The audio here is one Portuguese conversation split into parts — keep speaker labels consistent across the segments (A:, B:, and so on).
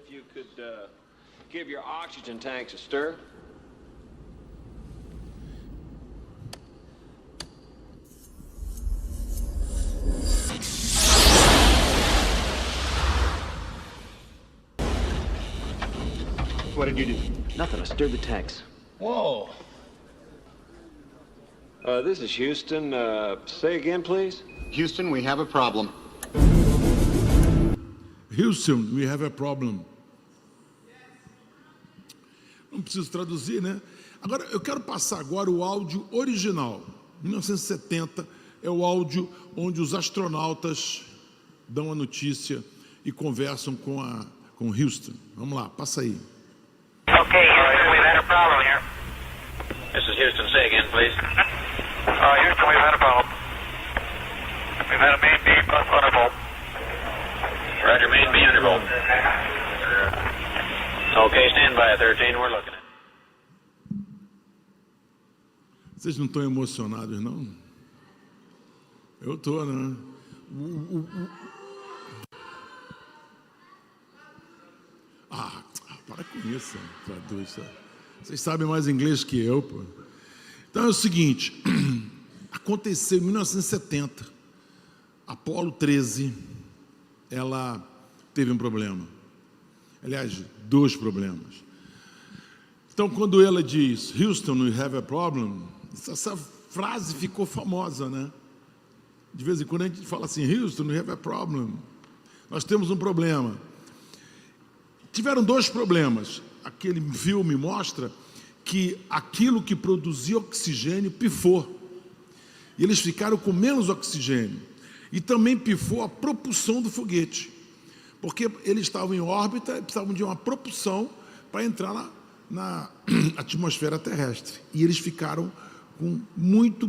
A: if you could give your oxygen tanks a stir.
B: What did you do?
C: Nothing. I stirred the tanks.
B: Whoa.
A: This is Houston. Say again, please.
B: Houston, we have a problem.
D: Houston, we have a problem. Não preciso traduzir, né? Agora, eu quero passar agora o áudio original. 1970 é o áudio onde os astronautas dão a notícia e conversam com Houston. Vamos lá, passa aí.
E: Okay, Houston, we've had a problem here. This is Houston. Say again, please. Houston, we've had a problem. We've had a main beam undervolt. Roger, main beam undervolt. Okay, stand by, 13. We're looking at.
D: Vocês não estão emocionados, não? Eu estou, né? Para com isso, traduz. Vocês sabem mais inglês que eu, pô. Então é o seguinte, aconteceu em 1970, Apolo 13, ela teve um problema. Aliás, dois problemas. Então, quando ela diz, Houston, we have a problem, essa frase ficou famosa, né? De vez em quando a gente fala assim, Houston, we have a problem. Nós temos um problema. Tiveram dois problemas. Aquele filme mostra que aquilo que produzia oxigênio pifou. E eles ficaram com menos oxigênio. E também pifou a propulsão do foguete. Porque eles estavam em órbita e precisavam de uma propulsão para entrar na atmosfera terrestre. E eles ficaram com muito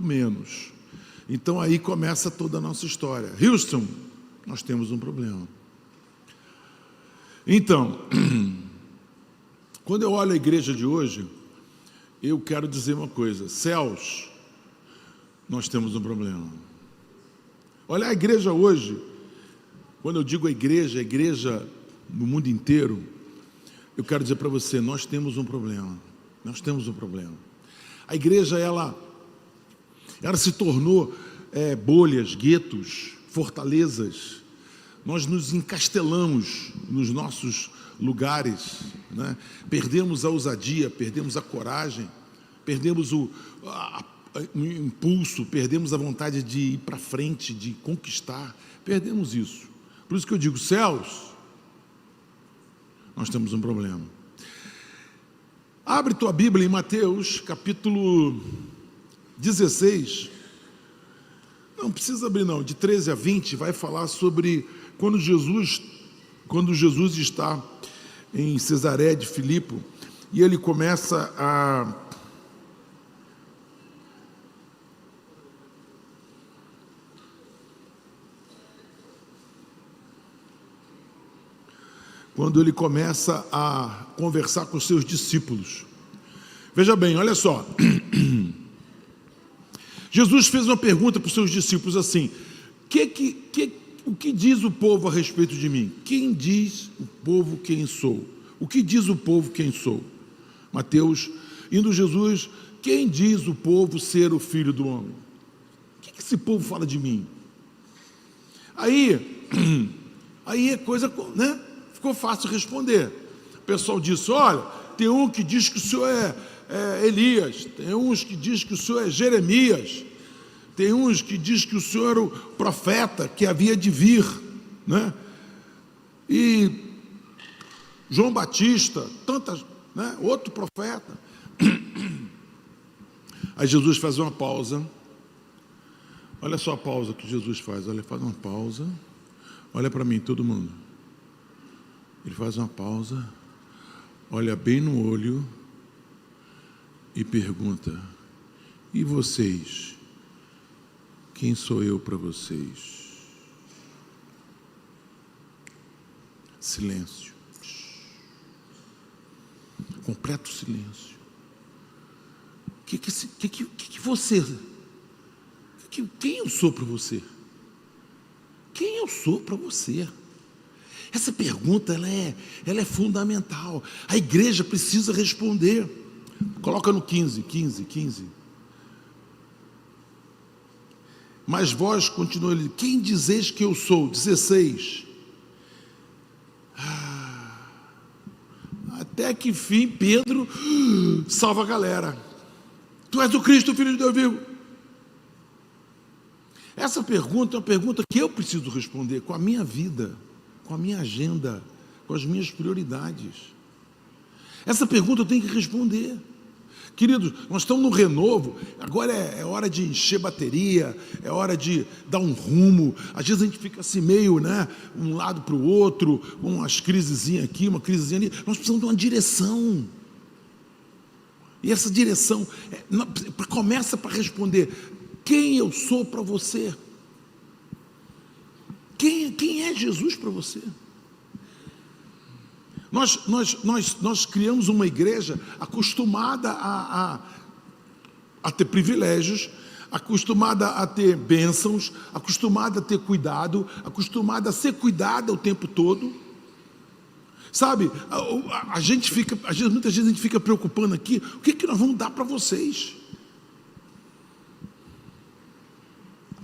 D: menos. Então aí começa toda a nossa história. Houston, nós temos um problema. Então, quando eu olho a igreja de hoje, eu quero dizer uma coisa. Céus, nós temos um problema. Olha a igreja hoje. Quando eu digo a igreja no mundo inteiro, eu quero dizer para você, nós temos um problema. Nós temos um problema. A igreja, ela se tornou bolhas, guetos, fortalezas. Nós nos encastelamos nos nossos lugares, né? Perdemos a ousadia, perdemos a coragem, perdemos o impulso, perdemos a vontade de ir para frente, de conquistar, perdemos isso. Por isso que eu digo, céus, nós temos um problema. Abre tua Bíblia em Mateus, capítulo 16. Não precisa abrir não, de 13 a 20, vai falar sobre quando Jesus está em Cesareia de Filipe, e ele começa a conversar com os seus discípulos. Veja bem, olha só. Jesus fez uma pergunta para os seus discípulos assim: o que diz o povo a respeito de mim? Quem diz o povo quem sou? O que diz o povo quem sou? Mateus, indo Jesus, quem diz o povo ser o Filho do Homem? O que esse povo fala de mim? Aí é coisa, né? Ficou fácil responder. O pessoal disse, olha, tem um que diz que o senhor é Elias, tem uns que diz que o senhor é Jeremias, tem uns que diz que o senhor era o profeta que havia de vir, né? E João Batista, tantas, né? Outro profeta. Aí Jesus faz uma pausa. Olha só a pausa que Jesus faz. Olha, faz uma pausa. Olha para mim, todo mundo. Ele faz uma pausa, olha bem no olho e pergunta: e vocês? Quem sou eu para vocês? Silêncio. Completo silêncio. Que você? Quem eu sou para você? Quem eu sou para você? Essa pergunta ela é fundamental. A igreja precisa responder. Coloca no 15. Mas vós, continua ele, quem dizeis que eu sou? 16. Até que fim Pedro salva a galera. Tu és o Cristo, o Filho de Deus vivo. Essa pergunta é uma pergunta que eu preciso responder com a minha vida, com a minha agenda, com as minhas prioridades. Essa pergunta eu tenho que responder. Queridos, nós estamos no renovo, agora é hora de encher bateria, é hora de dar um rumo. Às vezes a gente fica assim meio, um lado para o outro, umas crisezinhas aqui, uma crisezinha ali. Nós precisamos de uma direção. E essa direção começa para responder: quem eu sou para você? Quem é Jesus para você? Nós criamos uma igreja acostumada a ter privilégios, acostumada a ter bênçãos, acostumada a ter cuidado, acostumada a ser cuidada o tempo todo. Sabe, a gente fica, muitas vezes a gente fica preocupando aqui, o que nós vamos dar para vocês?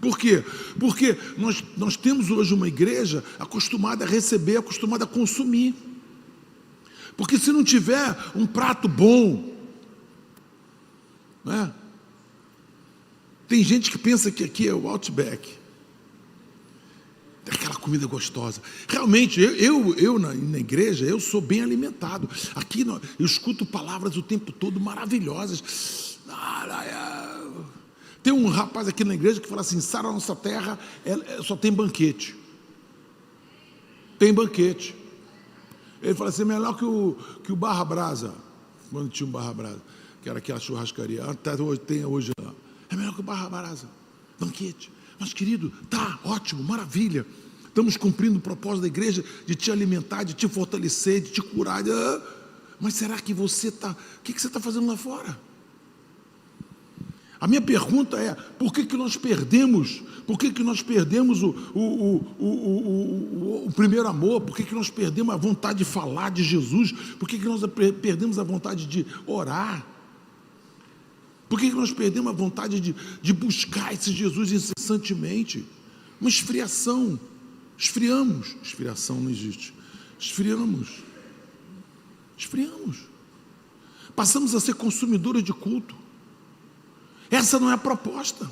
D: Por quê? Porque nós temos hoje uma igreja acostumada a receber, acostumada a consumir. Porque se não tiver um prato bom, tem gente que pensa que aqui é o Outback, aquela comida gostosa. Realmente, eu na igreja, eu sou bem alimentado. Aqui eu escuto palavras o tempo todo maravilhosas. Tem um rapaz aqui na igreja que fala assim: Sara, a nossa terra só tem banquete. Tem banquete. Ele fala assim: melhor que o Barra Brasa, quando tinha um Barra Brasa, que era aquela churrascaria, até tem hoje lá. É melhor que o Barra Brasa, banquete. Mas querido, tá ótimo, maravilha. Estamos cumprindo o propósito da igreja de te alimentar, de te fortalecer, de te curar. Mas será que você está... O que você está fazendo lá fora? A minha pergunta é: por que nós perdemos? Por que nós perdemos o primeiro amor? Por que nós perdemos a vontade de falar de Jesus? Por que nós perdemos a vontade de orar? Por que nós perdemos a vontade de buscar esse Jesus incessantemente? Uma esfriação. Esfriamos. Esfriação não existe. Esfriamos. Passamos a ser consumidores de culto. Essa não é a proposta.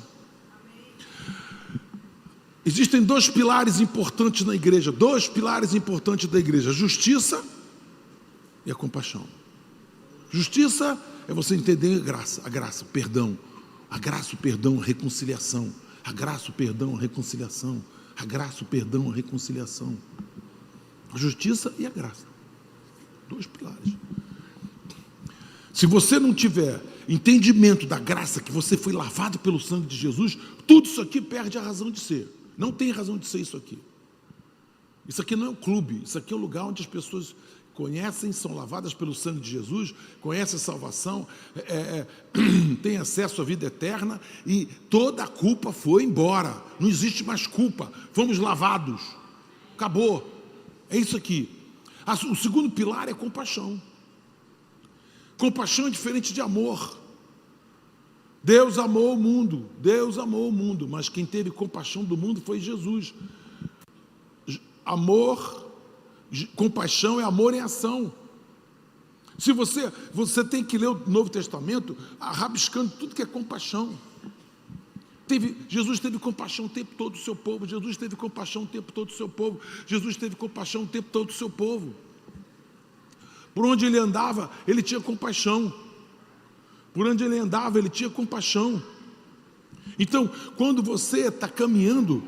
D: Existem dois pilares importantes na igreja. A justiça e a compaixão. Justiça é você entender a graça, o perdão. A graça, o perdão, a reconciliação. A graça, o perdão, a reconciliação. A graça, o perdão, a reconciliação. A justiça e a graça. Dois pilares. Se você não tiver entendimento da graça, que você foi lavado pelo sangue de Jesus, tudo isso aqui perde a razão de ser. Não tem razão de ser isso aqui. Isso aqui não é um clube, isso aqui é um lugar onde as pessoas conhecem, são lavadas pelo sangue de Jesus, conhecem a salvação, têm acesso à vida eterna, e toda a culpa foi embora. Não existe mais culpa, fomos lavados, acabou. É isso aqui. O segundo pilar é compaixão. Compaixão é diferente de amor. Deus amou o mundo, mas quem teve compaixão do mundo foi Jesus. Compaixão é amor em ação. Se você tem que ler o Novo Testamento rabiscando tudo que é compaixão. Jesus teve compaixão o tempo todo do seu povo. Jesus teve compaixão o tempo todo do seu povo. Jesus teve compaixão o tempo todo do seu povo. Por onde ele andava, ele tinha compaixão. Por onde ele andava, ele tinha compaixão. Então, quando você está caminhando,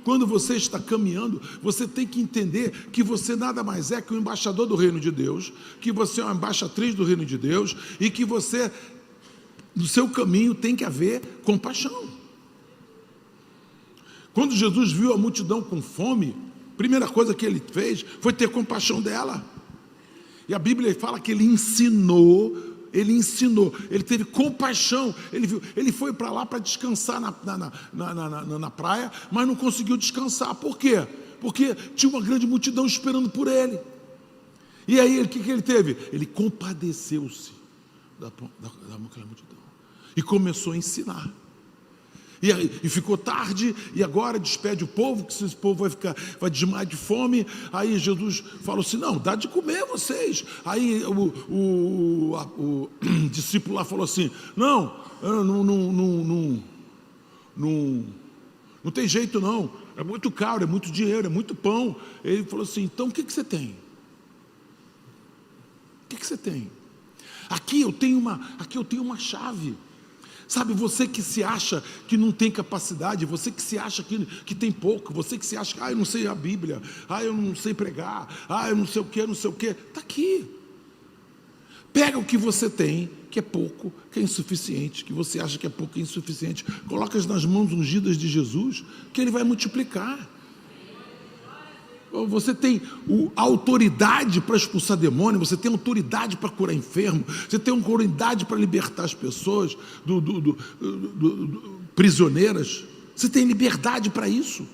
D: quando você está caminhando, você tem que entender que você nada mais é que um embaixador do reino de Deus, que você é uma embaixatriz do reino de Deus, e que você, no seu caminho, tem que haver compaixão. Quando Jesus viu a multidão com fome, a primeira coisa que ele fez foi ter compaixão dela. E a Bíblia fala que ele ensinou, ele teve compaixão, ele foi para lá para descansar na praia, mas não conseguiu descansar. Por quê? porque tinha uma grande multidão esperando por ele. E aí, o que ele teve? Ele compadeceu-se daquela multidão e começou a ensinar. E ficou tarde, e agora despede o povo, que esse povo vai desmaiar de fome. Aí Jesus falou assim: não, dá de comer a vocês. Aí o discípulo lá falou assim: não tem jeito não, é muito caro, é muito dinheiro, é muito pão. Ele falou assim: então o que você tem? O que você tem? Aqui eu tenho uma chave. Sabe, você que se acha que não tem capacidade, você que se acha que tem pouco, você que se acha que eu não sei a Bíblia, eu não sei pregar, eu não sei o que, está aqui. Pega o que você tem, que é pouco, que é insuficiente, que você acha que é pouco e insuficiente, coloca nas mãos ungidas de Jesus, que Ele vai multiplicar. Você tem autoridade para expulsar demônio, você tem autoridade para curar enfermo, você tem autoridade para libertar as pessoas prisioneiras, você tem liberdade para isso.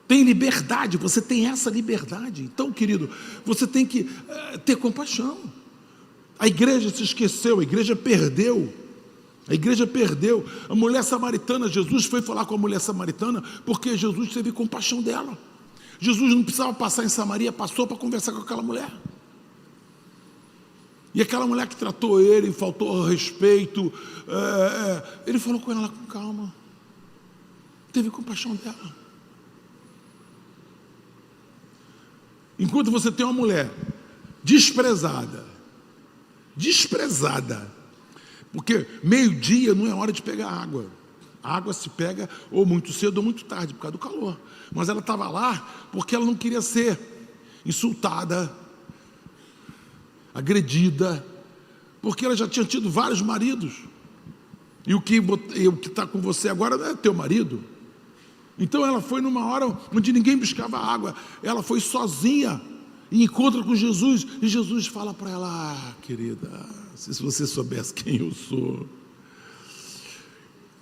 D: Tem liberdade, você tem essa liberdade. Então, querido, você tem que ter compaixão. A igreja se esqueceu, a igreja perdeu. A igreja perdeu. A mulher samaritana, Jesus foi falar com a mulher samaritana porque Jesus teve compaixão dela. Jesus não precisava passar em Samaria, passou para conversar com aquela mulher. E aquela mulher que tratou ele, faltou ao respeito, ele falou com ela com calma, teve compaixão dela. Enquanto você tem uma mulher desprezada, porque meio-dia não é hora de pegar água. A água se pega ou muito cedo ou muito tarde, por causa do calor. Mas ela estava lá porque ela não queria ser insultada, agredida, porque ela já tinha tido vários maridos. E o que está com você agora não é teu marido. Então ela foi numa hora onde ninguém buscava água. Ela foi sozinha e encontra com Jesus. E Jesus fala para ela: querida, se você soubesse quem eu sou.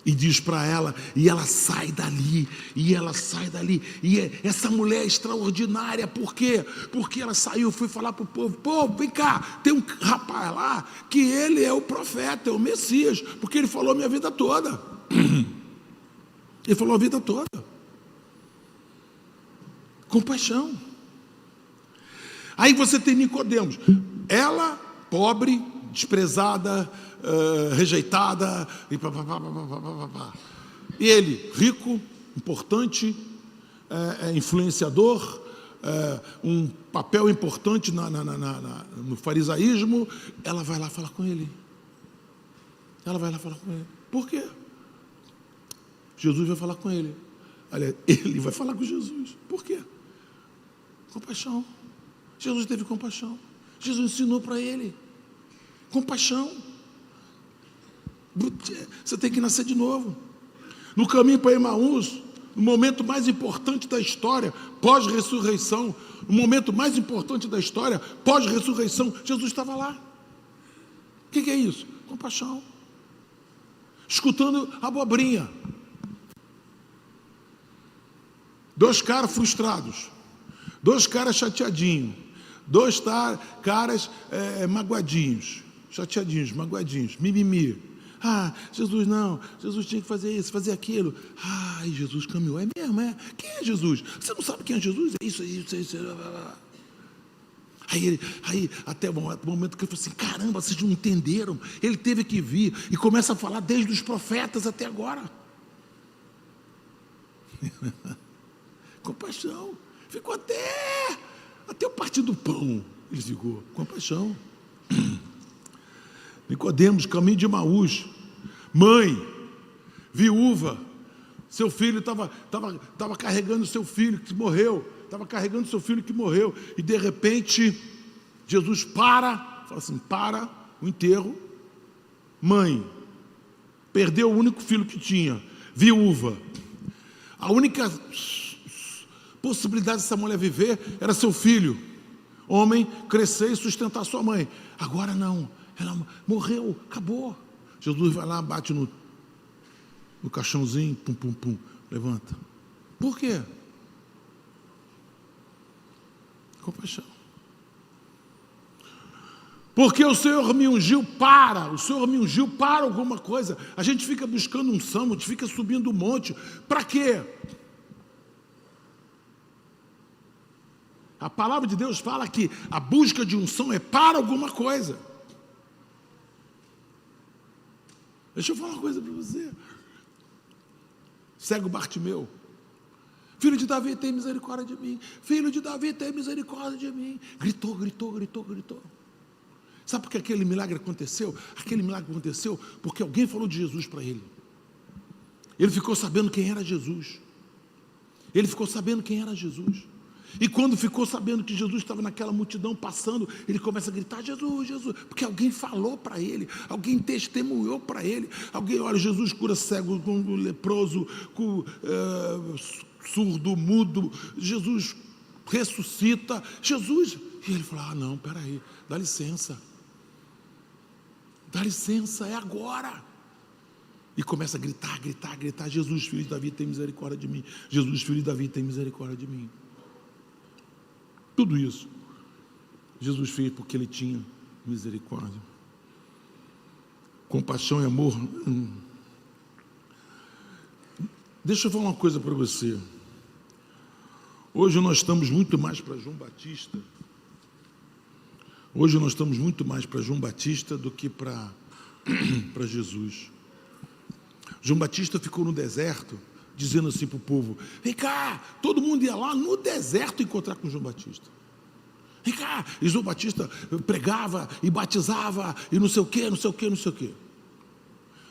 D: E diz para ela, e ela sai dali, e essa mulher é extraordinária. Por quê? Porque ela saiu, foi falar para o povo: vem cá, tem um rapaz lá, que ele é o profeta, é o Messias, porque ele falou a minha vida toda. Ele falou a vida toda. Compaixão. Aí você tem Nicodemos, ela, pobre, desprezada, rejeitada, e ele, rico, importante, influenciador, um papel importante no farisaísmo. Ela vai lá falar com ele. Por quê? Jesus vai falar com ele. Olha, ele vai falar com Jesus. Por quê? Compaixão. Jesus teve compaixão. Jesus ensinou para ele compaixão. Você tem que nascer de novo. No caminho para Emaús, no momento mais importante da história, pós-ressurreição, o momento mais importante da história, pós-ressurreição, Jesus estava lá. O que é isso? Compaixão. Escutando abobrinha. 2 caras frustrados, 2 caras chateadinhos, 2 caras magoadinhos, chateadinhos, magoadinhos, mimimi. Jesus não, Jesus tinha que fazer isso, fazer aquilo. E Jesus caminhou. É mesmo, é? Quem é Jesus? Você não sabe quem é Jesus? É isso. Aí até o momento que ele falou assim: caramba, vocês não entenderam. Ele teve que vir e começa a falar desde os profetas até agora. Compaixão. Ficou até o partir do pão. Ele ficou compaixão. Nicodemos, caminho de Emaús, mãe, viúva, seu filho estava carregando seu filho que morreu, e de repente Jesus fala assim: para o enterro. Mãe, perdeu o único filho que tinha, viúva, a única possibilidade dessa mulher viver era seu filho, homem, crescer e sustentar sua mãe. Agora não. Ela morreu, acabou. Jesus vai lá, bate no caixãozinho, pum, levanta. Por quê? Compaixão. Porque o Senhor me ungiu para alguma coisa. A gente fica buscando unção, a gente fica subindo um monte. Para quê? A palavra de Deus fala que a busca de unção é para alguma coisa. Deixa eu falar uma coisa para você. Cego Bartimeu. Filho de Davi, tem misericórdia de mim. Filho de Davi, tem misericórdia de mim. Gritou. Sabe por que aquele milagre aconteceu? Aquele milagre aconteceu porque alguém falou de Jesus para ele. Ele ficou sabendo quem era Jesus. E quando ficou sabendo que Jesus estava naquela multidão passando, ele começa a gritar: Jesus, Jesus, porque alguém falou para ele, alguém testemunhou para ele. Alguém, olha, Jesus cura cego, leproso, surdo, mudo. Jesus ressuscita. Jesus. E ele falou: não, peraí, dá licença, é agora. E começa a gritar: Jesus, filho de Davi, tem misericórdia de mim. Jesus, filho de Davi, tem misericórdia de mim. Tudo isso Jesus fez porque ele tinha misericórdia. Compaixão e amor. Deixa eu falar uma coisa para você. Hoje nós estamos muito mais para João Batista. Do que para Jesus. João Batista ficou no deserto, dizendo assim para o povo: vem cá, todo mundo ia lá no deserto encontrar com João Batista. Vem cá, e João Batista pregava e batizava e não sei o quê.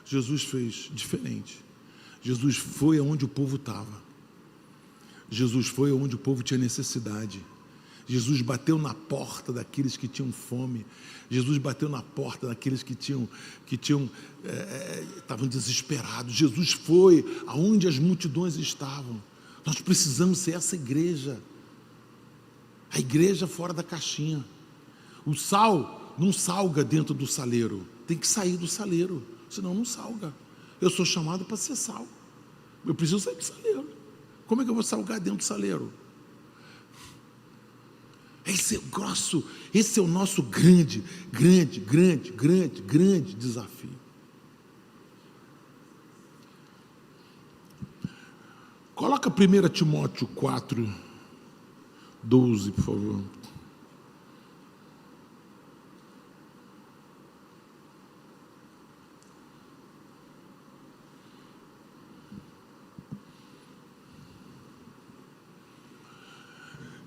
D: Jesus fez diferente. Jesus foi aonde o povo estava. Jesus foi aonde o povo tinha necessidade. Jesus bateu na porta daqueles que tinham fome. Jesus bateu na porta daqueles que estavam desesperados. Jesus foi aonde as multidões estavam. Nós precisamos ser essa igreja. A igreja fora da caixinha. O sal não salga dentro do saleiro. Tem que sair do saleiro, senão não salga. Eu sou chamado para ser sal. Eu preciso sair do saleiro. Como é que eu vou salgar dentro do saleiro? Esse é o nosso grande desafio. Coloca 1 Timóteo 4:12, por favor.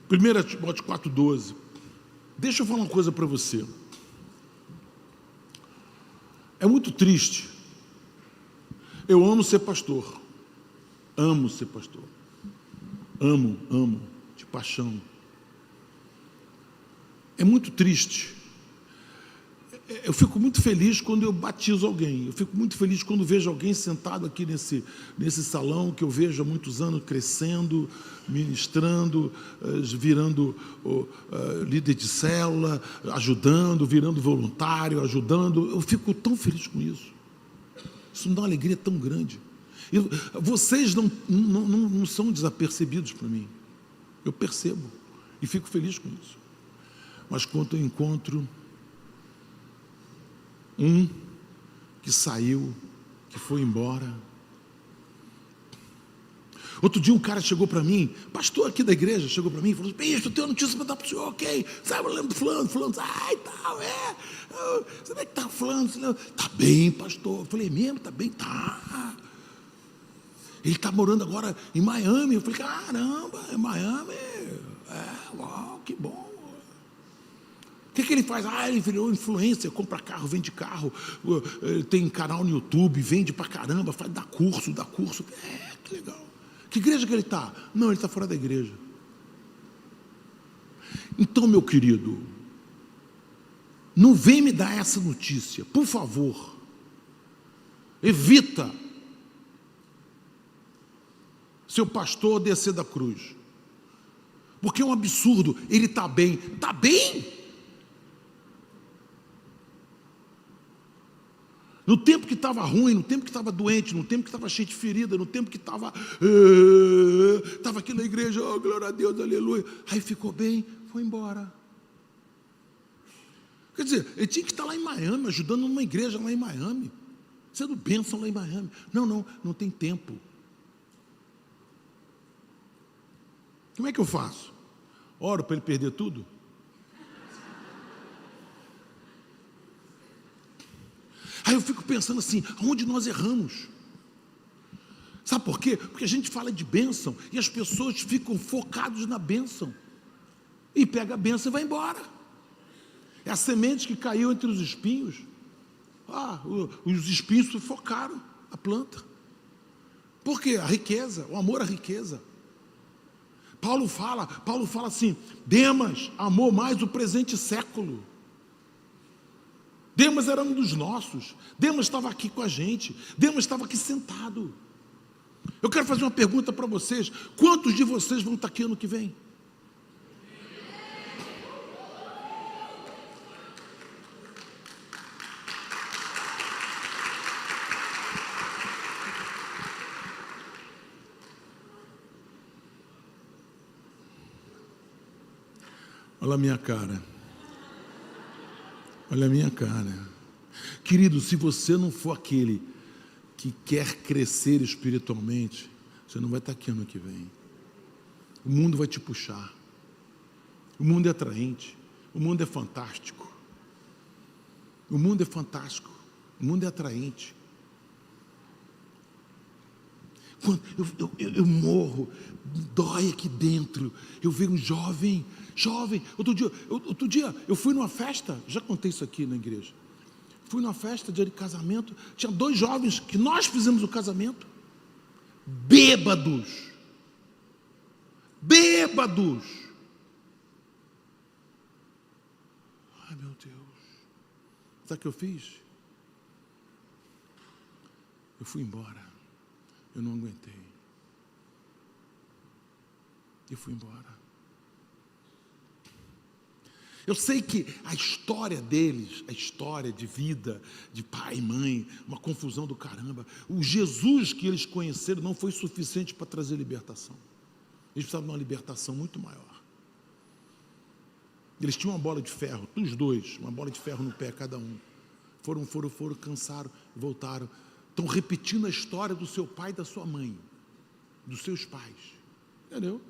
D: Primeira Timóteo 4:12. Deixa eu falar uma coisa para você. É muito triste. Eu amo ser pastor. Amo ser pastor. Amo, de paixão. É muito triste. Eu fico muito feliz quando eu batizo alguém. Eu fico muito feliz quando vejo alguém sentado aqui nesse salão, que eu vejo há muitos anos crescendo, ministrando, virando líder de célula, ajudando, virando voluntário, ajudando. Eu fico tão feliz com isso. Isso me dá uma alegria tão grande. E vocês não são desapercebidos para mim. Eu percebo e fico feliz com isso. Mas quando eu encontro um que saiu, que foi embora. Outro dia um cara chegou para mim, pastor aqui da igreja, chegou para mim e falou: bicho, eu tenho uma notícia para dar para o senhor, ok? Sabe, eu lembro do fulano, ai, tal, como é que está fulano? Está bem, pastor. Eu falei: mesmo, está bem? Tá. Ele está morando agora em Miami. Eu falei: caramba, em Miami, uau, que bom. O que ele faz? Ele virou influencer, compra carro, vende carro, tem canal no YouTube, vende pra caramba, dá curso. Que legal. Que igreja que ele está? Não, ele está fora da igreja. Então, meu querido, não vem me dar essa notícia, por favor. Evita seu pastor descer da cruz. Porque é um absurdo. Ele está bem. Está bem? No tempo que estava ruim, no tempo que estava doente, no tempo que estava cheio de ferida, no tempo que estava aqui na igreja, oh, glória a Deus, aleluia. Aí ficou bem, foi embora. Quer dizer, ele tinha que estar lá em Miami, ajudando numa igreja lá em Miami, sendo bênção lá em Miami. Não tem tempo. Como é que eu faço? Oro para ele perder tudo? Aí eu fico pensando assim, aonde nós erramos? Sabe por quê? Porque a gente fala de bênção e as pessoas ficam focadas na bênção. E pega a bênção e vai embora. É a semente que caiu entre os espinhos. Os espinhos sufocaram a planta. Por quê? A riqueza, o amor à riqueza. Paulo fala assim, Demas amou mais o presente século. Demas era um dos nossos. Demas estava aqui com a gente. Demas estava aqui sentado. Eu quero fazer uma pergunta para vocês. Quantos de vocês vão estar aqui ano que vem? Olha a minha cara. Olha a minha cara. Querido, se você não for aquele que quer crescer espiritualmente, você não vai estar aqui ano que vem. O mundo vai te puxar. O mundo é atraente. O mundo é fantástico. O mundo é fantástico. O mundo é atraente. Quando eu morro, dói aqui dentro. Eu vejo um jovem. Outro dia eu fui numa festa, já contei isso aqui na igreja. Fui numa festa de casamento, tinha 2 jovens que nós fizemos o casamento, bêbados. Ai, meu Deus. Sabe o que eu fiz? Eu fui embora. Eu não aguentei. Eu fui embora. Eu sei que a história deles, a história de vida, de pai e mãe, uma confusão do caramba. O Jesus que eles conheceram não foi suficiente para trazer libertação. Eles precisavam de uma libertação muito maior. Eles tinham uma bola de ferro, os 2, uma bola de ferro no pé cada um. Foram, cansaram, voltaram. Estão repetindo a história do seu pai e da sua mãe, dos seus pais. Entendeu?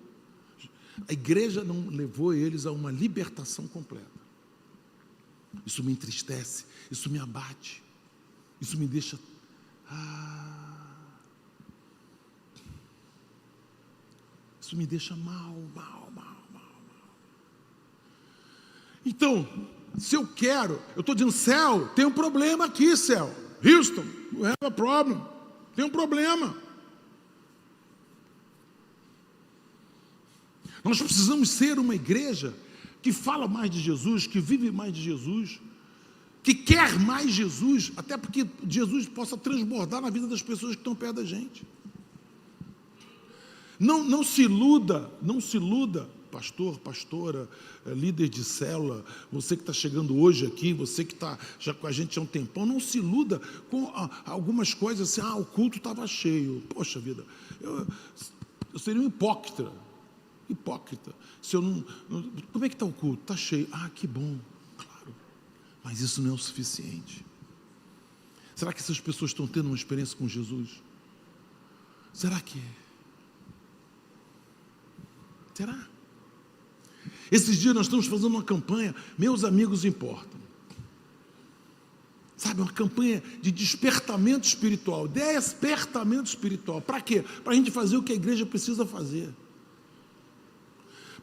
D: A igreja não levou eles a uma libertação completa. Isso me entristece, isso me abate, isso me deixa... Isso me deixa mal. Então, se eu quero, eu estou dizendo, céu, tem um problema aqui, céu. Houston, you have a problem. Tem um problema. Nós precisamos ser uma igreja que fala mais de Jesus, que vive mais de Jesus, que quer mais Jesus, até porque Jesus possa transbordar na vida das pessoas que estão perto da gente. Não se iluda, pastor, pastora, líder de célula, você que está chegando hoje aqui, você que está já com a gente há um tempão, não se iluda com algumas coisas assim, o culto estava cheio. Poxa vida, eu seria um hipócrita. Se eu não, como é que está o culto? Está cheio. Que bom, claro. Mas isso não é o suficiente. Será que essas pessoas estão tendo uma experiência com Jesus? Será? Esses dias nós estamos fazendo uma campanha, Meus Amigos Importam. Sabe, uma campanha de despertamento espiritual. Despertamento espiritual. Para quê? Para a gente fazer o que a igreja precisa fazer.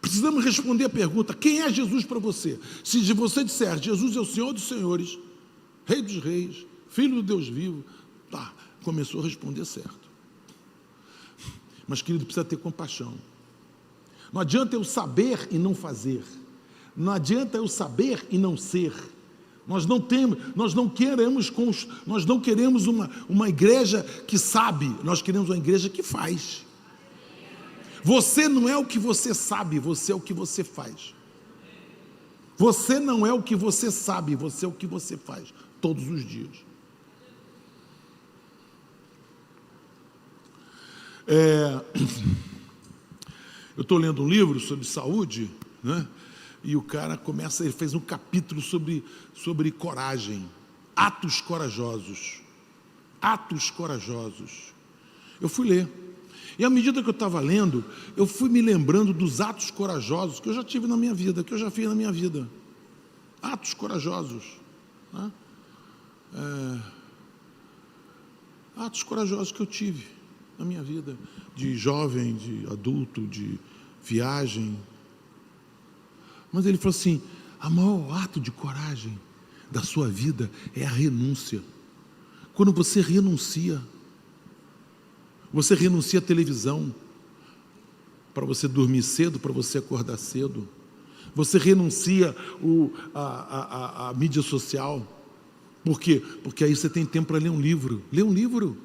D: Precisamos responder a pergunta, quem é Jesus para você? Se você disser, Jesus é o Senhor dos Senhores, Rei dos Reis, Filho do Deus vivo, começou a responder certo. Mas, querido, precisa ter compaixão. Não adianta eu saber e não fazer. Não adianta eu saber e não ser. Nós não queremos uma igreja que sabe, nós queremos uma igreja que faz. Você não é o que você sabe, você é o que você faz. Você não é o que você sabe, você é o que você faz, todos os dias. Eu estou lendo um livro sobre saúde, né? e o cara ele fez um capítulo sobre coragem, atos corajosos. Atos corajosos. Eu fui ler. E à medida que eu estava lendo, eu fui me lembrando dos atos corajosos que eu já tive na minha vida, que eu já fiz na minha vida. Atos corajosos. Né? Atos corajosos que eu tive na minha vida, de jovem, de adulto, de viagem. Mas ele falou assim: o maior ato de coragem da sua vida é a renúncia. Quando você renuncia à televisão, para você dormir cedo, para você acordar cedo. Você renuncia à mídia social. Por quê? Porque aí você tem tempo para ler um livro. Lê um livro.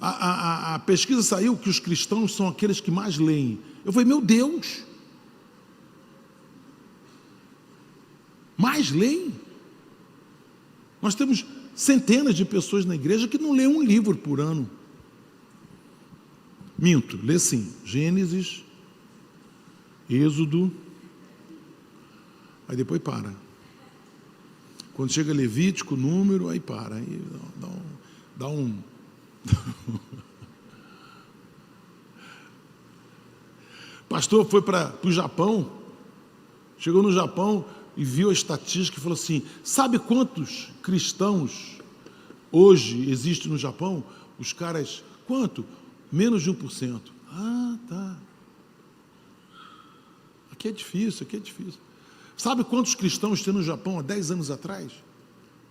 D: A pesquisa saiu que os cristãos são aqueles que mais leem. Eu falei, meu Deus! Mais leem? Nós temos centenas de pessoas na igreja que não lêem um livro por ano. Minto, lê sim. Gênesis, Êxodo, aí depois para. Quando chega Levítico, Número, aí para. Aí dá um pastor foi para o Japão, chegou no Japão e viu a estatística e falou assim: sabe quantos cristãos hoje existem no Japão? Os caras, quanto? Menos de 1%. Ah, tá. Aqui é difícil. Sabe quantos cristãos tem no Japão há 10 anos atrás?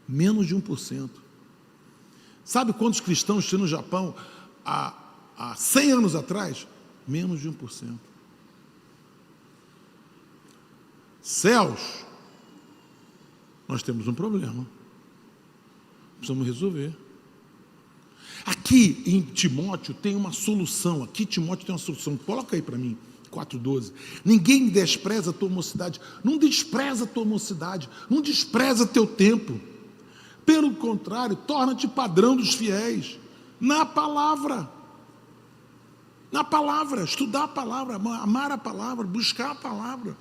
D: Menos de 1%. Sabe quantos cristãos tem no Japão há 100 anos atrás? Menos de 1%. Céus, nós temos um problema. Precisamos resolver. Aqui em Timóteo tem uma solução. Aqui Timóteo tem uma solução. Coloca aí para mim, 4:12. Ninguém despreza a tua mocidade. Não despreza a tua mocidade. Não despreza teu tempo. Pelo contrário, torna-te padrão dos fiéis. Na palavra. Na palavra. Estudar a palavra. Amar a palavra. Buscar a palavra.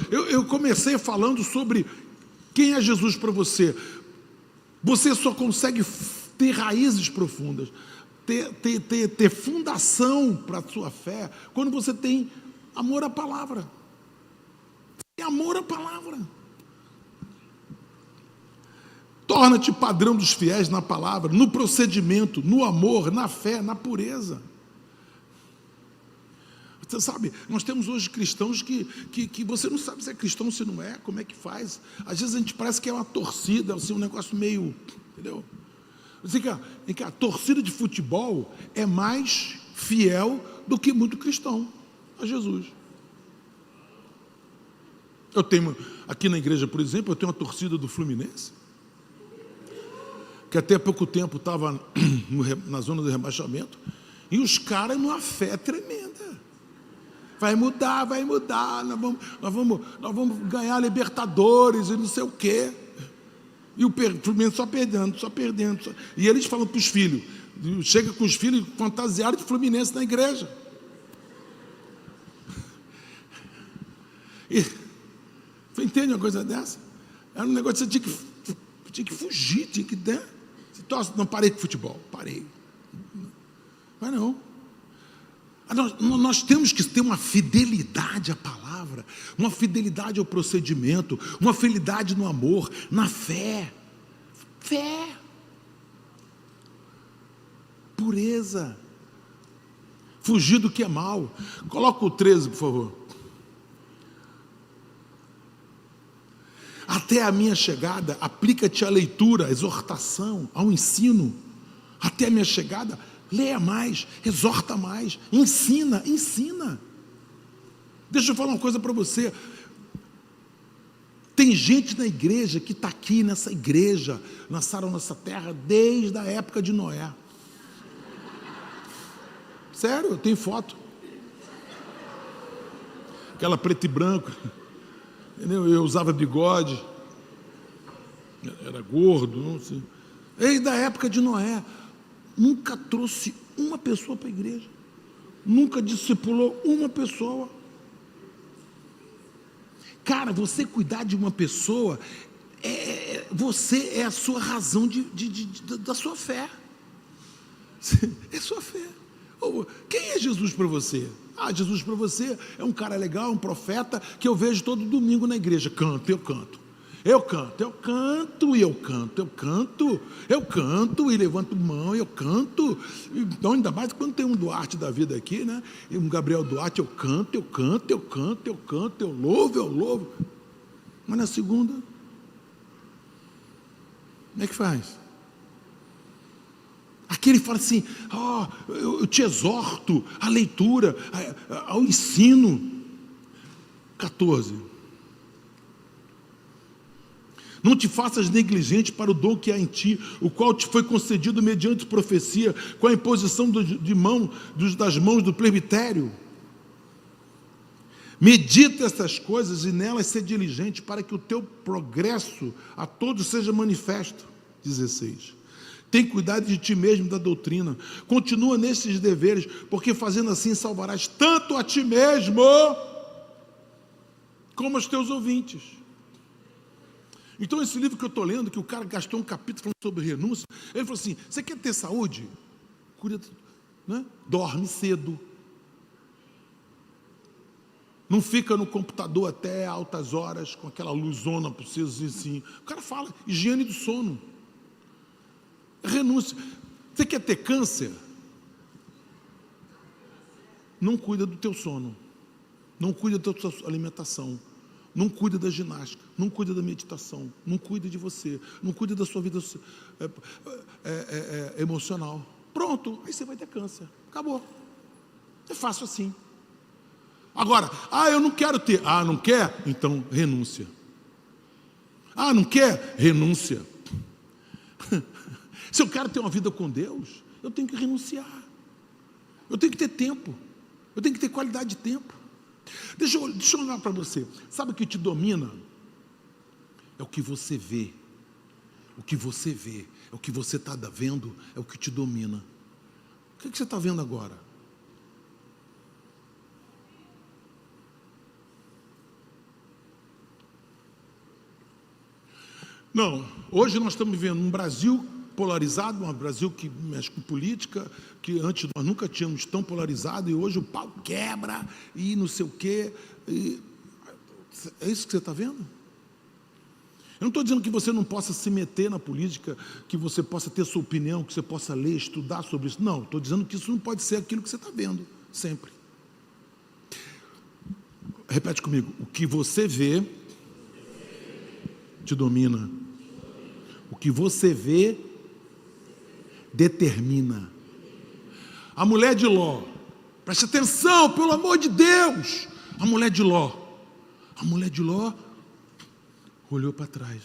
D: Eu comecei falando sobre quem é Jesus para você. Você só consegue ter raízes profundas, ter fundação para a sua fé, quando você tem amor à palavra. Tem amor à palavra. Torna-te padrão dos fiéis na palavra, no procedimento, no amor, na fé, na pureza. Você sabe, nós temos hoje cristãos que você não sabe se é cristão ou se não é, como é que faz. Às vezes a gente parece que é uma torcida, assim, um negócio meio, entendeu? A torcida de futebol é mais fiel do que muito cristão a Jesus. Eu tenho, aqui na igreja, por exemplo, eu tenho uma torcida do Fluminense, que até pouco tempo estava na zona do rebaixamento, e os caras numa fé tremenda. Vai mudar, nós vamos ganhar Libertadores e não sei o quê. E o Fluminense só perdendo. E eles falam para os filhos, chega com os filhos fantasiados de Fluminense na igreja. E, você entende uma coisa dessa? Era um negócio que você tinha que fugir, tinha que dar. Não, parei com futebol, parei. Mas não. Nós temos que ter uma fidelidade à palavra, uma fidelidade ao procedimento, uma fidelidade no amor, na fé. Fé. Pureza. Fugir do que é mal. Coloca o 13, por favor. Até a minha chegada, aplica-te à leitura, à exortação, ao ensino. Até a minha chegada, leia mais, exorta mais, ensina. Deixa eu falar uma coisa para você. Tem gente na igreja que está aqui nessa igreja, nasceram nessa terra desde a época de Noé. Sério, eu tenho foto. Aquela preto e branco. Eu usava bigode. Era gordo, não sei. Desde a época de Noé. Nunca trouxe uma pessoa para a igreja. nunca discipulou uma pessoa. Cara, você cuidar de uma pessoa, você é a sua razão da sua fé. É sua fé. Quem é Jesus para você? Jesus para você é um cara legal, um profeta, que eu vejo todo domingo na igreja. Eu canto e levanto mão, eu canto. Então, ainda mais quando tem um Duarte da vida aqui, né? E um Gabriel Duarte, eu canto, eu louvo. Mas na segunda, como é que faz? Aqui ele fala assim, eu te exorto à leitura, ao ensino. 14. Não te faças negligente para o dom que há em ti, o qual te foi concedido mediante profecia, com a imposição das mãos do presbitério. Medita essas coisas e nelas ser diligente, para que o teu progresso a todos seja manifesto. 16. Tem cuidado de ti mesmo, da doutrina. Continua nesses deveres, porque fazendo assim salvarás tanto a ti mesmo, como aos teus ouvintes. Então, esse livro que eu estou lendo, que o cara gastou um capítulo falando sobre renúncia, ele falou assim, você quer ter saúde? Cuida, né? Dorme cedo. Não fica no computador até altas horas, com aquela luzona para você assim. O cara fala, higiene do sono. Renúncia. Você quer ter câncer? Não cuida do teu sono. Não cuida da tua alimentação. Não cuida da ginástica. Não cuida da meditação. Não cuida de você. Não cuida da sua vida emocional. Pronto, aí você vai ter câncer. Acabou. É fácil assim. Agora, eu não quero ter. Não quer? Então renúncia. Não quer? Renúncia. Se eu quero ter uma vida com Deus, eu tenho que renunciar. Eu tenho que ter tempo. Eu tenho que ter qualidade de tempo. Deixa eu olhar para você. Sabe o que te domina? É o que você vê. O que você vê. É o que você está vendo. É o que te domina. O que você está vendo agora? Não. Hoje nós estamos vivendo um Brasil polarizado, um Brasil que mexe com política, que antes nós nunca tínhamos tão polarizado, e hoje o pau quebra, e não sei o quê. É isso que você está vendo? Eu não estou dizendo que você não possa se meter na política, que você possa ter sua opinião, que você possa ler, estudar sobre isso. Não, estou dizendo que isso não pode ser aquilo que você está vendo, sempre. Repete comigo. O que você vê te domina. O que você vê determina. A mulher de Ló, preste atenção, pelo amor de Deus. A mulher de Ló olhou para trás.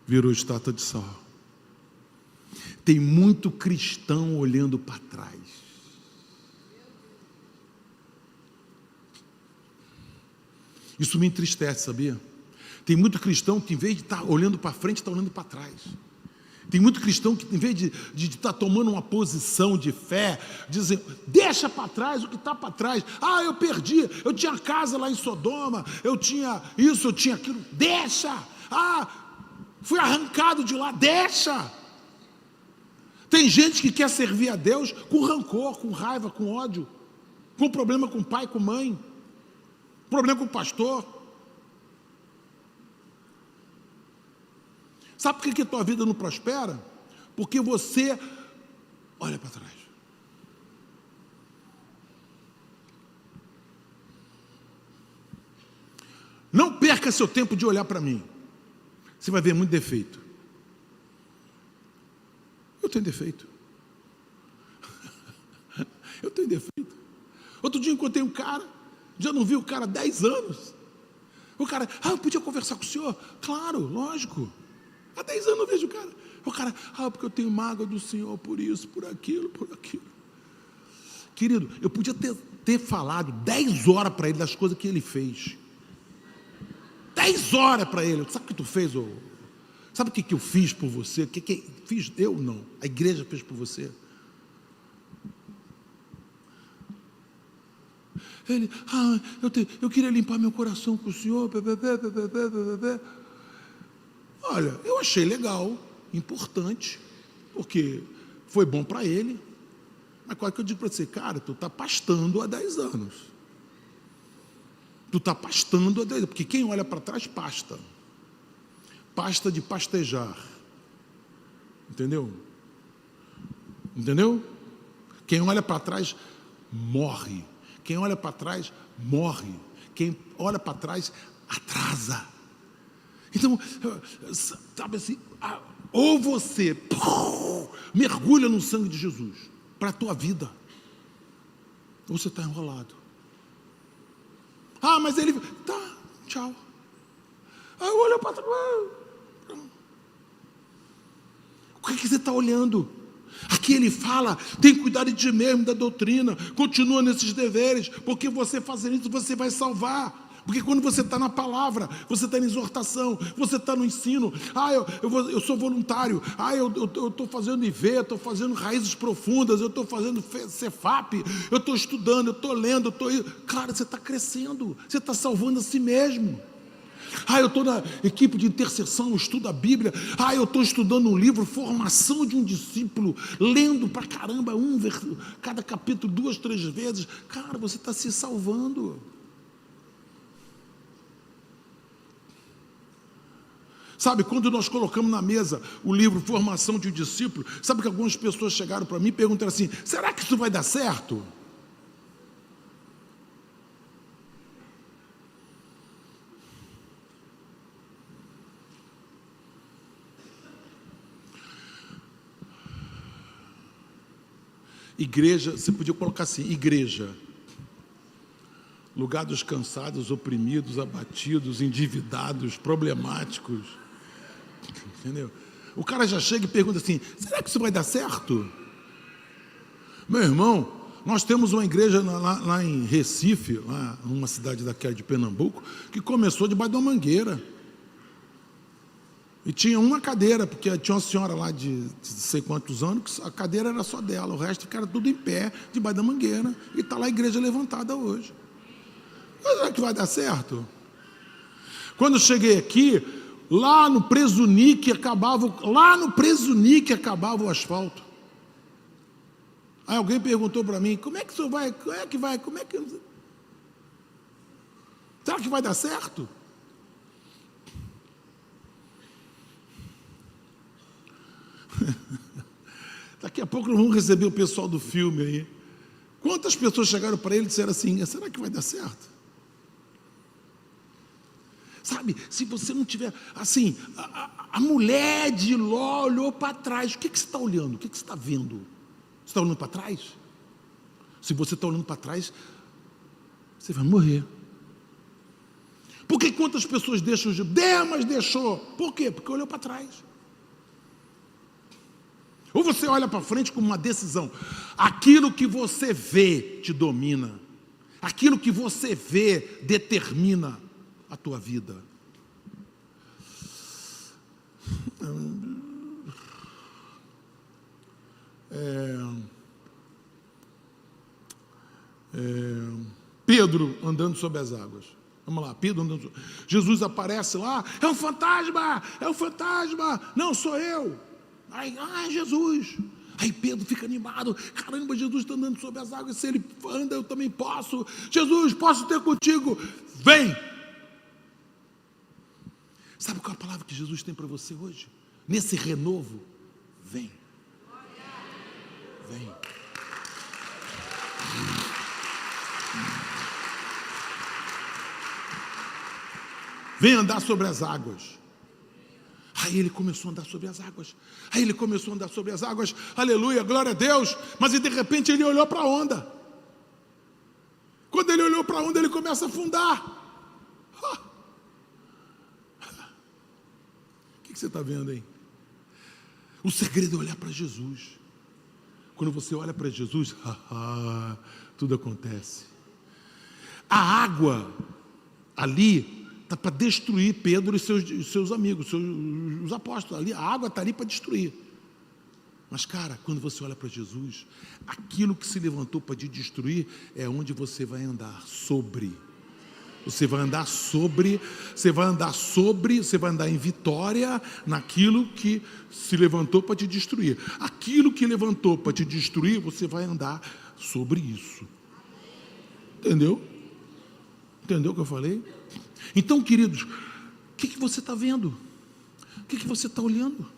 D: Virou estátua de sal. Tem muito cristão olhando para trás. Isso me entristece, sabia? Tem muito cristão que, em vez de estar olhando para frente, está olhando para trás. Tem muito cristão que, em vez de estar tomando uma posição de fé, dizendo, deixa para trás o que está para trás. Eu perdi, eu tinha casa lá em Sodoma, eu tinha isso, eu tinha aquilo. Deixa! Fui arrancado de lá, deixa! Tem gente que quer servir a Deus com rancor, com raiva, com ódio, com problema com pai, com mãe, problema com o pastor. Sabe por que a tua vida não prospera? Porque você olha para trás. Não perca seu tempo de olhar para mim. Você vai ver muito defeito. Eu tenho defeito. Eu tenho defeito. Outro dia encontrei um cara, já não vi o cara há 10 anos. O cara, eu podia conversar com o senhor? Claro, lógico. Há 10 anos eu vejo o cara. O cara, porque eu tenho mágoa do Senhor por isso, por aquilo, por aquilo. Querido, eu podia ter falado 10 horas para ele das coisas que ele fez. 10 horas para ele. Sabe o que tu fez? Sabe o que eu fiz por você? O que fiz? Eu não. A igreja fez por você. Ele, eu queria limpar meu coração com o senhor. Olha, eu achei legal, importante, porque foi bom para ele. Mas qual é que eu digo para você? Cara, tu está pastando há 10 anos. Tu está pastando há 10 anos. Porque quem olha para trás, pasta. Pasta de pastejar. Entendeu? Entendeu? Quem olha para trás, morre. Quem olha para trás, morre. Quem olha para trás, atrasa. Então, sabe assim, ou você mergulha no sangue de Jesus para a tua vida, ou você está enrolado. Mas ele, tá, tchau. Aí eu olho para trás. O que você está olhando? Aqui ele fala, tem cuidado de ti mesmo, da doutrina, continua nesses deveres, porque você fazendo isso, você vai salvar. Porque quando você está na palavra, você está na exortação, você está no ensino, eu sou voluntário, eu estou fazendo IV, estou fazendo raízes profundas, eu estou fazendo Cefap, eu estou estudando, eu estou lendo, Cara, você está crescendo, você está salvando a si mesmo. Eu estou na equipe de intercessão, estudo a Bíblia. Eu estou estudando um livro, Formação de um Discípulo, lendo pra caramba, cada capítulo 2, 3 vezes. Cara, você está se salvando. Sabe, quando nós colocamos na mesa o livro Formação de um Discípulo, sabe que algumas pessoas chegaram para mim e perguntaram assim, será que isso vai dar certo? Igreja, você podia colocar assim, igreja, lugar dos cansados, oprimidos, abatidos, endividados, problemáticos, entendeu? O cara já chega e pergunta assim, será que isso vai dar certo? Meu irmão, nós temos uma igreja lá em Recife, lá numa cidade daquela de Pernambuco, que começou debaixo de uma mangueira. E tinha uma cadeira, porque tinha uma senhora lá de sei quantos anos, que a cadeira era só dela, o resto ficaram tudo em pé, debaixo da mangueira, e está lá a igreja levantada hoje. Mas será que vai dar certo? Quando eu cheguei aqui, lá no Presunique acabava o asfalto. Aí alguém perguntou para mim, como é que isso vai, será que vai dar certo? Daqui a pouco nós vamos receber o pessoal do filme aí. Quantas pessoas chegaram para ele e disseram assim, será que vai dar certo? Sabe, se você não tiver, assim, a mulher de Ló olhou para trás, o que você está olhando? O que você está vendo? Você está olhando para trás? Se você está olhando para trás, você vai morrer. Por que quantas pessoas deixam o Demas deixou? Por quê? Porque olhou para trás. Ou você olha para frente como uma decisão. Aquilo que você vê te domina. Aquilo que você vê determina a tua vida. Pedro andando sobre as águas. Vamos lá, Pedro andando sobre... Jesus aparece lá, é um fantasma, não sou eu. Jesus. Aí Pedro fica animado, caramba, Jesus está andando sobre as águas, se ele anda eu também posso. Jesus, posso ter contigo? Vem. Sabe qual é a palavra que Jesus tem para você hoje? Nesse renovo, vem. Vem. Vem andar sobre as águas. Aí ele começou a andar sobre as águas. Aleluia, glória a Deus. Mas de repente ele olhou para a onda. Quando ele olhou para a onda, ele começa a afundar. O que você está vendo aí? O segredo é olhar para Jesus. Quando você olha para Jesus, tudo acontece. A água ali está para destruir Pedro e seus amigos, os apóstolos. Ali, a água está ali para destruir. Mas, cara, quando você olha para Jesus, aquilo que se levantou para te destruir é onde você vai andar sobre. Você vai andar em vitória naquilo que se levantou para te destruir. Aquilo que levantou para te destruir, você vai andar sobre isso. Entendeu? Entendeu o que eu falei? Então, queridos, o que você está vendo? O que você está olhando?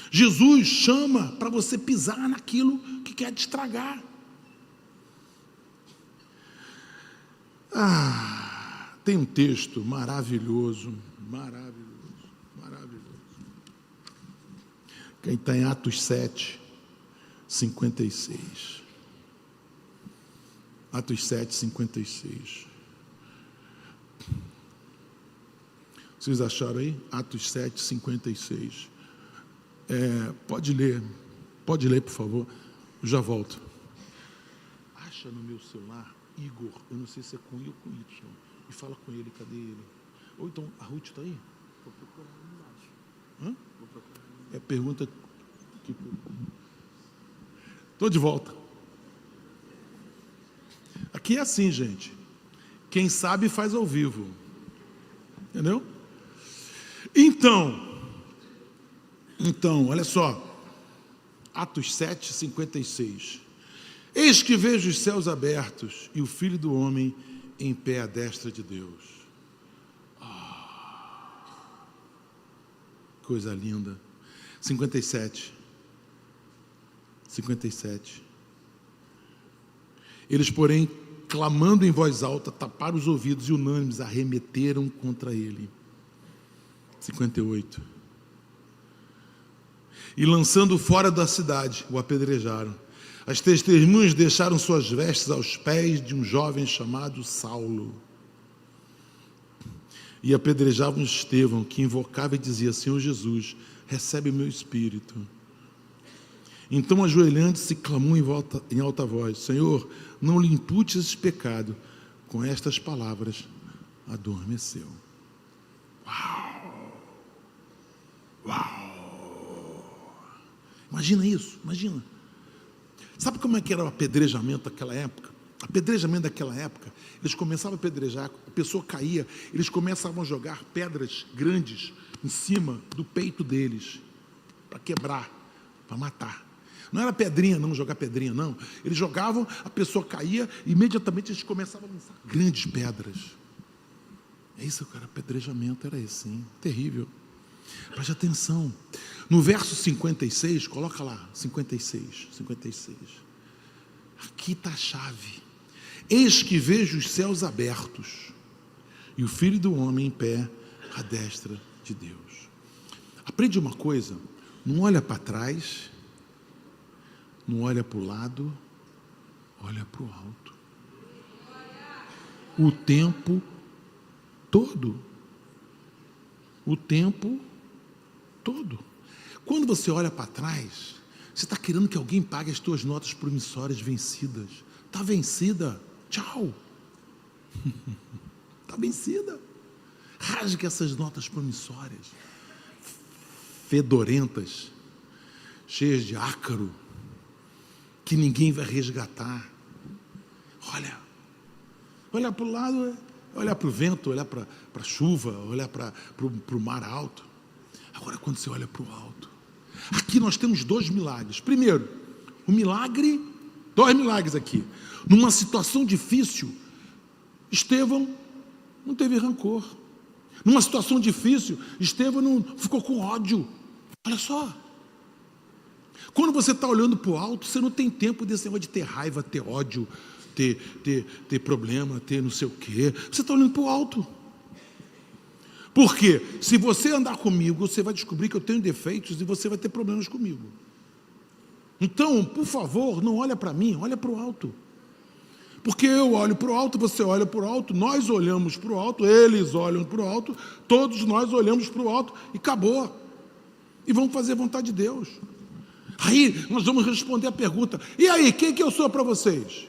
D: Jesus chama para você pisar naquilo que quer te estragar. Tem um texto maravilhoso, que está em Atos 7, 56. Atos 7, 56. Vocês acharam aí? Atos 7, 56. Pode ler, por favor. Eu já volto. Acha no meu celular, Igor, eu não sei se é com I ou com Y, e fala com ele, cadê ele? Ou então, a Ruth está aí? Vou procurar ali embaixo. Vou procurar. Pergunta que... Estou de volta. Aqui é assim, gente. Quem sabe faz ao vivo. Entendeu? Então, olha só. Atos 7, 56. Eis que vejo os céus abertos e o Filho do Homem em pé à destra de Deus. Coisa linda. 57. Eles, porém, clamando em voz alta, taparam os ouvidos e unânimes arremeteram contra ele. 58. E lançando fora da cidade, o apedrejaram. As testemunhas deixaram suas vestes aos pés de um jovem chamado Saulo. E apedrejavam Estevão, que invocava e dizia: Senhor Jesus, recebe o meu espírito. Então, ajoelhando-se, clamou em alta voz: Senhor, não lhe imputes esse pecado. Com estas palavras, adormeceu. Uau! Imagina isso, imagina. Sabe como é que era o apedrejamento daquela época? Apedrejamento daquela época, eles começavam a apedrejar, a pessoa caía, eles começavam a jogar pedras grandes em cima do peito deles, para quebrar, para matar. Não era pedrinha não, jogar pedrinha não. Eles jogavam, a pessoa caía, e imediatamente eles começavam a lançar grandes pedras. É isso, cara, apedrejamento era esse, hein? Terrível. Preste atenção. No verso 56, coloca lá, 56. Aqui está a chave. Eis que vejo os céus abertos e o Filho do Homem em pé à destra de Deus. Aprende uma coisa: não olha para trás, não olha para o lado, olha para o alto. O tempo todo. O tempo todo. Quando você olha para trás, você está querendo que alguém pague as tuas notas promissórias vencidas. Está vencida. Tchau. Está vencida. Rasgue essas notas promissórias, fedorentas, cheias de ácaro, que ninguém vai resgatar. Olha para o lado, olhar para o vento, olhar para a chuva, olhar para o mar alto. Agora, quando você olha para o alto, aqui nós temos dois milagres. Primeiro, o milagre, dois milagres aqui. Numa situação difícil, Estevão não teve rancor. Numa situação difícil, Estevão não ficou com ódio. Olha só. Quando você está olhando para o alto, você não tem tempo desse negócio de ter raiva, ter ódio, ter problema, ter não sei o quê. Você está olhando para o alto. Porque se você andar comigo, você vai descobrir que eu tenho defeitos e você vai ter problemas comigo. Então, por favor, não olha para mim, olha para o alto. Porque eu olho para o alto, você olha para o alto, nós olhamos para o alto, eles olham para o alto, todos nós olhamos para o alto e acabou. E vamos fazer a vontade de Deus. Aí nós vamos responder a pergunta: e aí, quem que eu sou para vocês?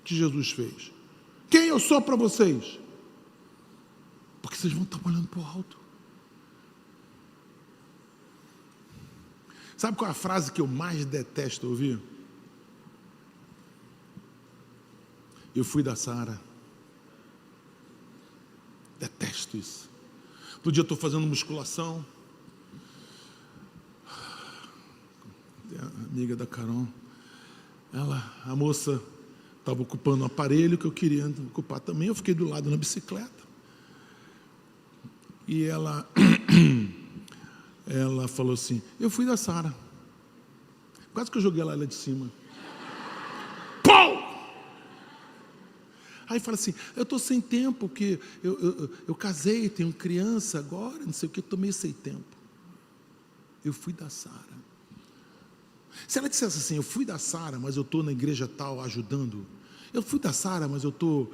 D: Que Jesus fez. Quem eu sou para vocês? Porque vocês vão estar olhando para o alto. Sabe qual é a frase que eu mais detesto ouvir? Eu fui da Sara. Detesto isso. Todo dia eu estou fazendo musculação. A amiga da Carol, a moça estava ocupando um aparelho que eu queria ocupar também. Eu fiquei do lado na bicicleta. E ela falou assim, eu fui da Sara. Quase que eu joguei ela lá de cima. Pau! Aí fala assim, eu estou sem tempo, porque eu casei, tenho criança agora, não sei o que, estou meio sem tempo. Eu fui da Sara. Se ela dissesse assim, eu fui da Sara, mas eu estou na igreja tal ajudando. Eu fui da Sara, mas eu tô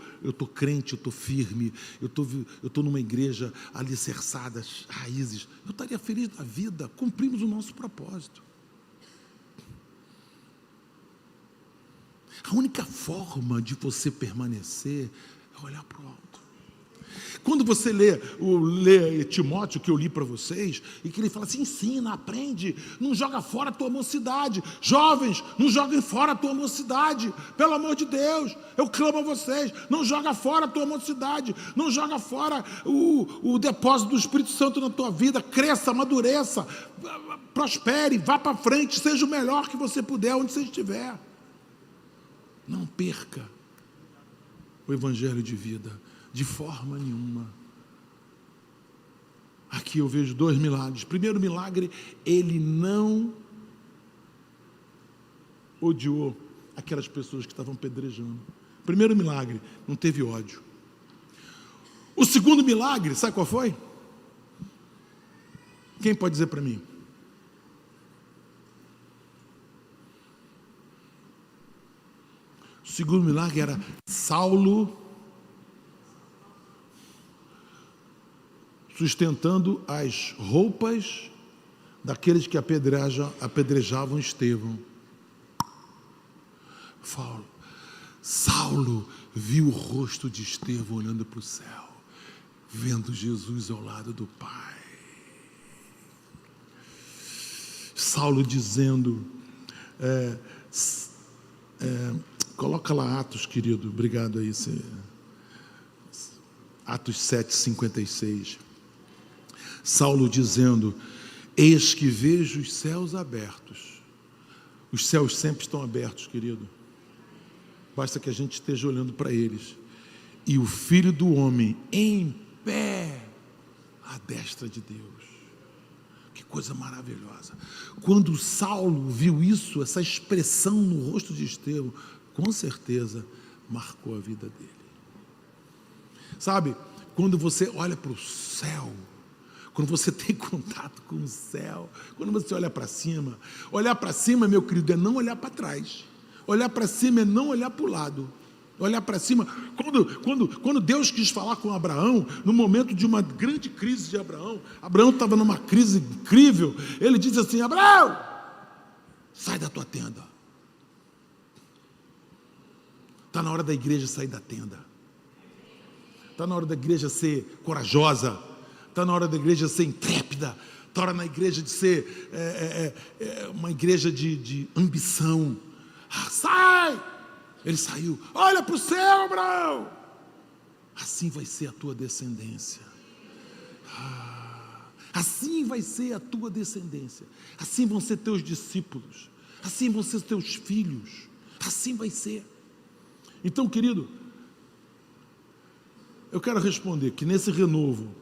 D: crente, eu estou firme, eu estou numa igreja alicerçada, raízes. Eu estaria feliz da vida, cumprimos o nosso propósito. A única forma de você permanecer é olhar para o alto. Quando você lê Timóteo, que eu li para vocês, e que ele fala assim, ensina, aprende, não joga fora a tua mocidade. Jovens, não joguem fora a tua mocidade, pelo amor de Deus, eu clamo a vocês, não joga fora a tua mocidade, não joga fora o depósito do Espírito Santo na tua vida, cresça, amadureça, prospere, vá para frente, seja o melhor que você puder, onde você estiver. Não perca o evangelho de vida, de forma nenhuma. Aqui eu vejo 2 milagres. Primeiro milagre, ele não odiou aquelas pessoas que estavam pedrejando. Primeiro milagre, não teve ódio. O segundo milagre, sabe qual foi? Quem pode dizer para mim? O segundo milagre era Saulo sustentando as roupas daqueles que apedrejavam Estevão. Saulo viu o rosto de Estevão olhando para o céu, vendo Jesus ao lado do Pai. Saulo dizendo, coloca lá Atos, querido, obrigado aí. Atos 7:56. Saulo dizendo, eis que vejo os céus abertos. Os céus sempre estão abertos, querido. Basta que a gente esteja olhando para eles. E o Filho do Homem em pé à destra de Deus. Que coisa maravilhosa. Quando Saulo viu isso, essa expressão no rosto de Estevão, com certeza marcou a vida dele. Sabe, quando você olha para o céu, quando você tem contato com o céu, quando você olha para cima, meu querido, é não olhar para trás. Olhar para cima é não olhar para o lado. Olhar para cima. Quando Deus quis falar com Abraão, no momento de uma grande crise de Abraão estava numa crise incrível, ele diz assim, Abraão, sai da tua tenda. Está na hora da igreja sair da tenda. Está na hora da igreja ser corajosa. Está na hora da igreja ser intrépida. Está na hora da igreja de ser uma igreja de ambição. Sai! Ele saiu. Olha para o céu, Abraão. Assim vai ser a tua descendência. Assim vai ser a tua descendência. Assim vão ser teus discípulos. Assim vão ser teus filhos. Assim vai ser. Então, querido, eu quero responder que nesse renovo,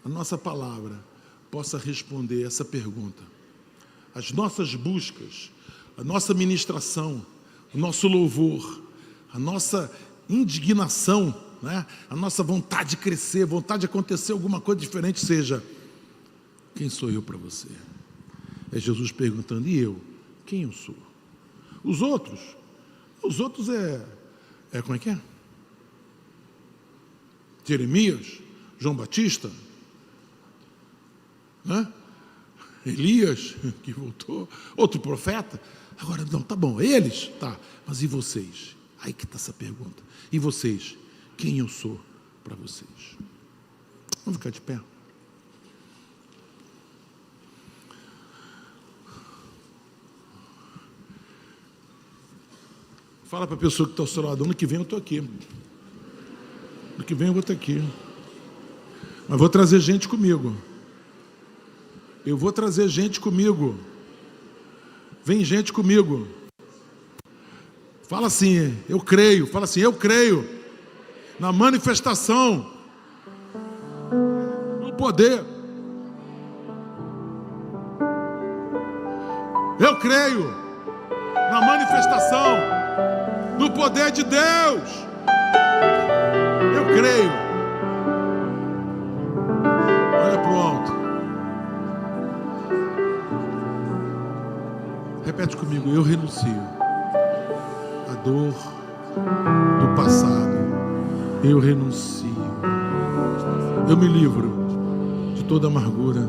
D: a nossa palavra possa responder essa pergunta. As nossas buscas, a nossa ministração, o nosso louvor, a nossa indignação, né? A nossa vontade de crescer, vontade de acontecer alguma coisa diferente, seja, quem sou eu para você? É Jesus perguntando, e eu? Quem eu sou? Os outros como é que é? Jeremias, João Batista, né? Elias, que voltou, outro profeta. Agora, não, tá bom, eles, tá, mas e vocês? Aí que está essa pergunta. E vocês? Quem eu sou para vocês? Vamos ficar de pé. Fala para a pessoa que está ao seu lado, ano que vem eu estou aqui. Ano que vem eu vou estar aqui. Mas vou trazer gente comigo. Eu vou trazer gente comigo. Vem gente comigo. Fala assim, eu creio. Fala assim, eu creio na manifestação do poder. Eu creio na manifestação do poder de Deus. Eu creio. Olha para o alto. Repete comigo, eu renuncio à dor do passado. Eu renuncio. Eu me livro de toda amargura,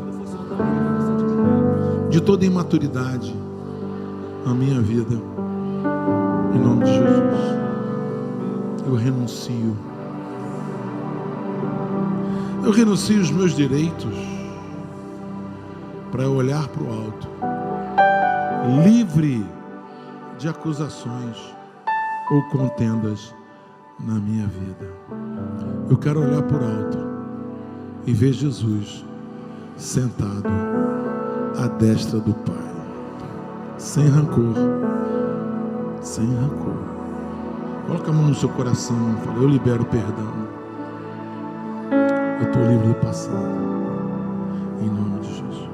D: de toda imaturidade na minha vida. Em nome de Jesus. Eu renuncio. Eu renuncio os meus direitos para olhar para o alto, livre de acusações ou contendas na minha vida. Eu quero olhar por alto e ver Jesus sentado à destra do Pai, sem rancor, sem rancor. Coloca a mão no seu coração e fala, eu libero perdão. Eu estou livre do passado. Em nome de Jesus.